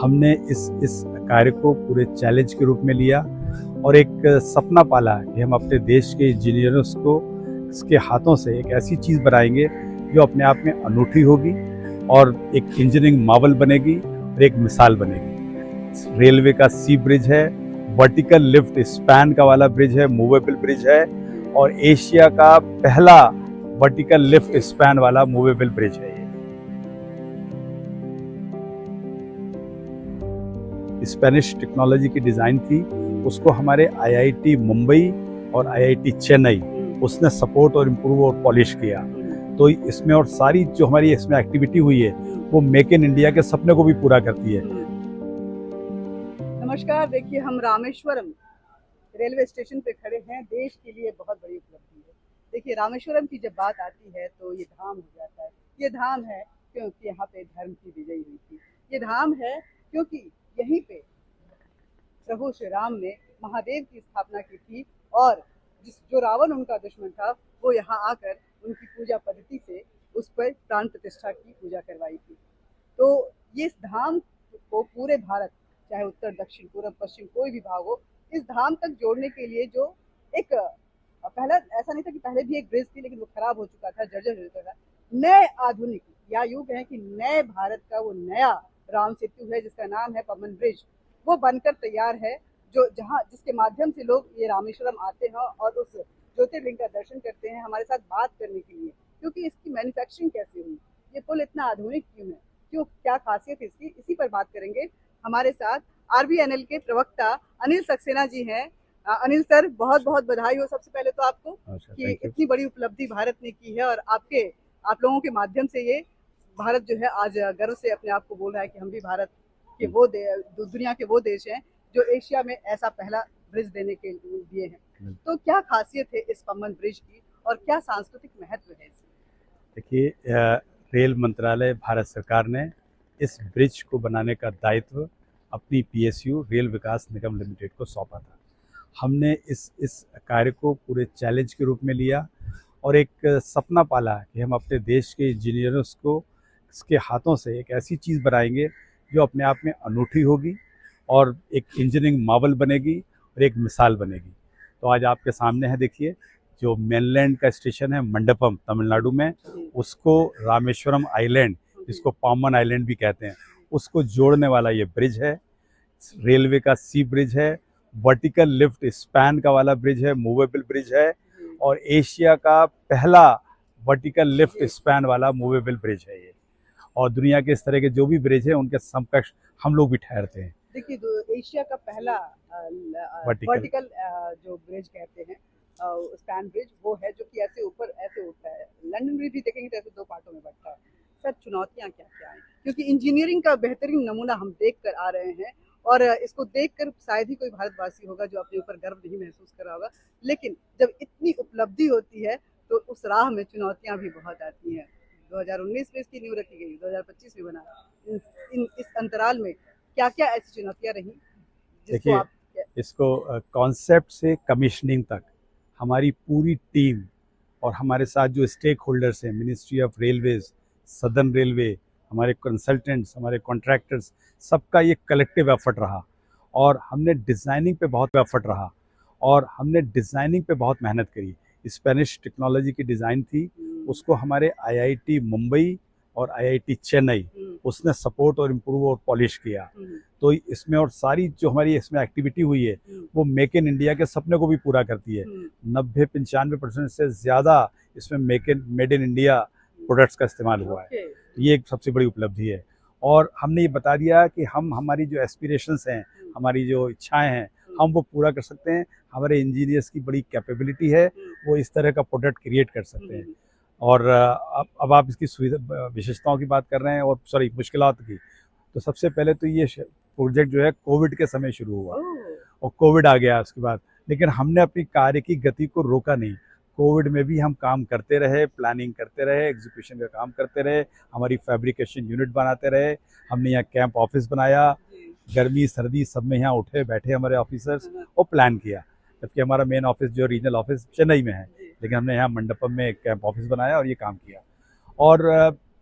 हमने इस कार्य को पूरे चैलेंज के रूप में लिया और एक सपना पाला कि हम अपने देश के इंजीनियरों को इसके हाथों से एक ऐसी चीज़ बनाएंगे जो अपने आप में अनूठी होगी और एक इंजीनियरिंग मार्वल बनेगी और एक मिसाल बनेगी। रेलवे का सी ब्रिज है, वर्टिकल लिफ्ट स्पैन का वाला ब्रिज है, मूवेबल ब्रिज है और एशिया का पहला वर्टिकल लिफ्ट स्पैन वाला मूवेबल ब्रिज है। स्पेनिश टेक्नोलॉजी की डिज़ाइन थी, उसको हमारे आईआईटी मुंबई और आईआईटी चेन्नई उसने सपोर्ट और इम्प्रूव और पॉलिश किया। तो इसमें और सारी जो हमारी इसमें एक्टिविटी हुई है वो मेक इन इंडिया के सपने को भी पूरा करती है। नमस्कार, देखिए हम रामेश्वरम रेलवे स्टेशन पे खड़े हैं। देश के लिए बहुत बड़ी उपलब्धि है। देखिए रामेश्वरम की जब बात आती है तो ये धाम हो जाता है। ये धाम है क्योंकि यहाँ पे धर्म की विजय हुई थी। ये धाम है क्योंकि यहीं पे प्रभु श्री राम ने महादेव की स्थापना की थी और जो रावण उनका दुश्मन था वो यहाँ आकर उनकी पूजा पद्धति से उस पर प्राण प्रतिष्ठा की पूजा करवाई थी। तो ये इस धाम को पूरे भारत, चाहे उत्तर दक्षिण पूर्व पश्चिम कोई भी भाग हो, इस धाम तक जोड़ने के लिए जो एक पहला ऐसा नहीं था कि पहले भी एक ब्रिज थी लेकिन वो खराब हो चुका था, जर्जर हो चुका था। नए आधुनिक या यूं कहें कि नए भारत का वो नया राम सेतु है जिसका नाम है पवन ब्रिज, वो बनकर तैयार है। जिसके माध्यम से लोग ये रामेश्वरम आते हैं और उस ज्योतिर्लिंग का दर्शन करते हैं हमारे साथ बात करने के लिए, क्योंकि इसकी मैन्युफैक्चरिंग कैसे हुई, ये पुल इतना आधुनिक क्यों है, क्यों क्या खासियत है इसकी, इसी पर बात करेंगे। हमारे साथ आरबीएनएल के प्रवक्ता अनिल सक्सेना जी हैं। अनिल सर, बहुत बहुत बधाई हो सबसे पहले तो आपको कि इतनी बड़ी उपलब्धि भारत ने की है और आप लोगों के माध्यम से ये भारत जो है आज गर्व से अपने आप को बोल रहा है कि हम भी भारत के दुनिया के वो देश हैं जो एशिया में ऐसा पहला ब्रिज देने के लिए हैं। तो क्या खासियत है इस पवन ब्रिज की और क्या सांस्कृतिक महत्व है इसमें? देखिए, रेल मंत्रालय भारत सरकार ने इस ब्रिज को बनाने का दायित्व अपनी पीएसयू रेल विकास निगम लिमिटेड को सौंपा था। हमने इस कार्य को पूरे चैलेंज के रूप में लिया और एक सपना पाला कि हम अपने देश के इंजीनियरों को इसके हाथों से एक ऐसी चीज़ बनाएंगे जो अपने आप में अनूठी होगी और एक इंजीनियरिंग मार्वल बनेगी और एक मिसाल बनेगी। तो आज आपके सामने है, देखिए, जो मेनलैंड का स्टेशन है मंडपम तमिलनाडु में, उसको रामेश्वरम आइलैंड, जिसको पामन आइलैंड भी कहते हैं, उसको जोड़ने वाला ये ब्रिज है। रेलवे का सी ब्रिज है, वर्टिकल लिफ्ट स्पैन का वाला ब्रिज है, मूवेबल ब्रिज है और एशिया का पहला वर्टिकल लिफ्ट स्पैन वाला मूवेबल ब्रिज है ये। और दुनिया के इस तरह के जो भी ब्रिज है उनके समकक्ष हम लोग भी ठहरते हैं। देखिए एशिया का पहला वर्टिकल जो ब्रिज कहते हैं स्पैन ब्रिज वो है जो कि ऐसे ऊपर ऐसे उठता है। लंदन ब्रिज भी देखेंगे तो ऐसे दो पार्टों में बढ़ता है। सर, चुनौतियां क्या क्या हैं, क्योंकि इंजीनियरिंग का बेहतरीन नमूना हम देख कर आ रहे हैं और इसको देखकर शायद ही कोई भारतवासी होगा जो अपने ऊपर गर्व नहीं महसूस कर रहा होगा, लेकिन जब इतनी उपलब्धि होती है तो उस राह में चुनौतियां भी बहुत आती हैं। 2019 में इसकी नींव रखी गई, 2025 में बना। इस अंतराल में क्या क्या ऐसी चुनौतियां रही? देखिए, इसको कॉन्सेप्ट से कमिश्निंग तक हमारी पूरी टीम और हमारे साथ जो स्टेक होल्डर्स हैं, ministry of railways, southern railway, हमारे कंसल्टेंट्स, हमारे कॉन्ट्रैक्टर्स, सबका ये कलेक्टिव एफर्ट रहा और हमने डिज़ाइनिंग पे बहुत मेहनत करी। स्पेनिश टेक्नोलॉजी की डिज़ाइन थी, उसको हमारे आईआईटी मुंबई और आईआईटी चेन्नई उसने सपोर्ट और इम्प्रूव और पॉलिश किया। तो इसमें और सारी जो हमारी इसमें एक्टिविटी हुई है वो मेक इन इंडिया के सपने को भी पूरा करती है। 90-95% से ज़्यादा इसमें मेड इन इंडिया प्रोडक्ट्स का इस्तेमाल हुआ है। तो ये एक सबसे बड़ी उपलब्धि है और हमने ये बता दिया कि हमारी जो एस्पिरेशंस हैं, हमारी जो इच्छाएं हैं, हम वो पूरा कर सकते हैं। हमारे इंजीनियर्स की बड़ी कैपेबिलिटी है, वो इस तरह का प्रोडक्ट क्रिएट कर सकते हैं। और अब आप इसकी सुविधा विशेषताओं की बात कर रहे हैं और मुश्किलात की, तो सबसे पहले तो ये प्रोजेक्ट जो है कोविड के समय शुरू हुआ और कोविड आ गया उसके बाद, लेकिन हमने अपनी कार्य की गति को रोका नहीं। कोविड में भी हम काम करते रहे, प्लानिंग करते रहे, एग्जीक्यूशन का काम करते रहे, हमारी फैब्रिकेशन यूनिट बनाते रहे। हमने यहाँ कैंप ऑफिस बनाया, गर्मी सर्दी सब में यहाँ उठे बैठे हमारे ऑफिसर्स और प्लान किया, जबकि हमारा मेन ऑफिस जो रीजनल ऑफिस चेन्नई में है, लेकिन हमने यहाँ मंडपम में एक कैंप ऑफिस बनाया और ये काम किया और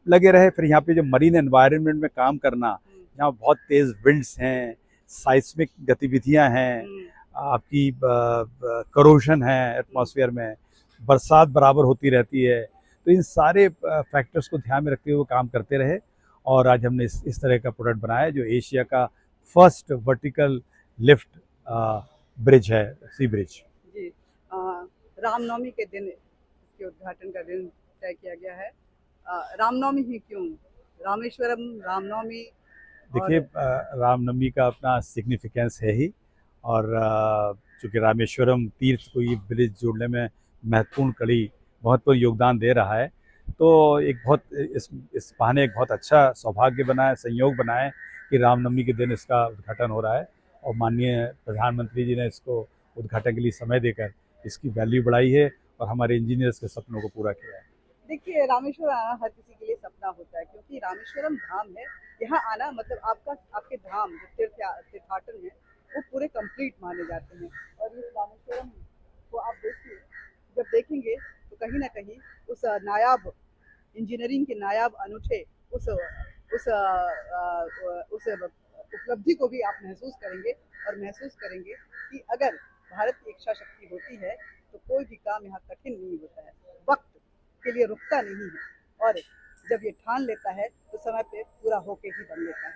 लगे रहे। फिर यहाँ पे जो मरीन एनवायरनमेंट में काम करना, जहाँ बहुत तेज़ विंड्स हैं, साइस्मिक गतिविधियाँ हैं, आपकी करोशन है एटमॉस्फेयर में, बरसात बराबर होती रहती है। तो इन सारे फैक्टर्स को ध्यान में रखते हुए काम करते रहे और आज हमने इस तरह का प्रोडक्ट बनाया जो एशिया का फर्स्ट वर्टिकल लिफ्ट ब्रिज है, सी ब्रिज। जी, रामनवमी के दिन इसके उद्घाटन का दिन तय किया गया है। रामनवमी ही क्यों? रामेश्वरम, रामनवमी देखिए, और रामनवमी का अपना सिग्निफिकेंस है ही, और चूँकि रामेश्वरम तीर्थ को ये ब्रिज जोड़ने में महत्वपूर्ण योगदान दे रहा है, तो एक बहुत इस बहाने एक बहुत अच्छा सौभाग्य बना है, संयोग बना है कि रामनवमी के दिन इसका उद्घाटन हो रहा है और माननीय प्रधानमंत्री जी ने इसको उद्घाटन के लिए समय देकर इसकी वैल्यू बढ़ाई है और हमारे इंजीनियर्स के सपनों को पूरा किया है। देखिए, रामेश्वर आना हर किसी के लिए सपना होता है, क्योंकि रामेश्वरम धाम है। यहाँ आना मतलब आपके धाम जो तीर्थाटन है वो पूरे कंप्लीट माने जाते हैं। और इस रामेश्वरम को आप देखिए, जब देखेंगे तो कहीं ना कहीं उस नायाब इंजीनियरिंग के नायाब अनूठे उस उपलब्धि को भी आप महसूस करेंगे और महसूस करेंगे कि अगर भारत की इच्छा शक्ति होती है तो कोई भी काम यहाँ कठिन नहीं होता है, वक्त के लिए रुकता नहीं है, और जब ये ठान लेता है तो समय पे पूरा होके ही बन लेता है।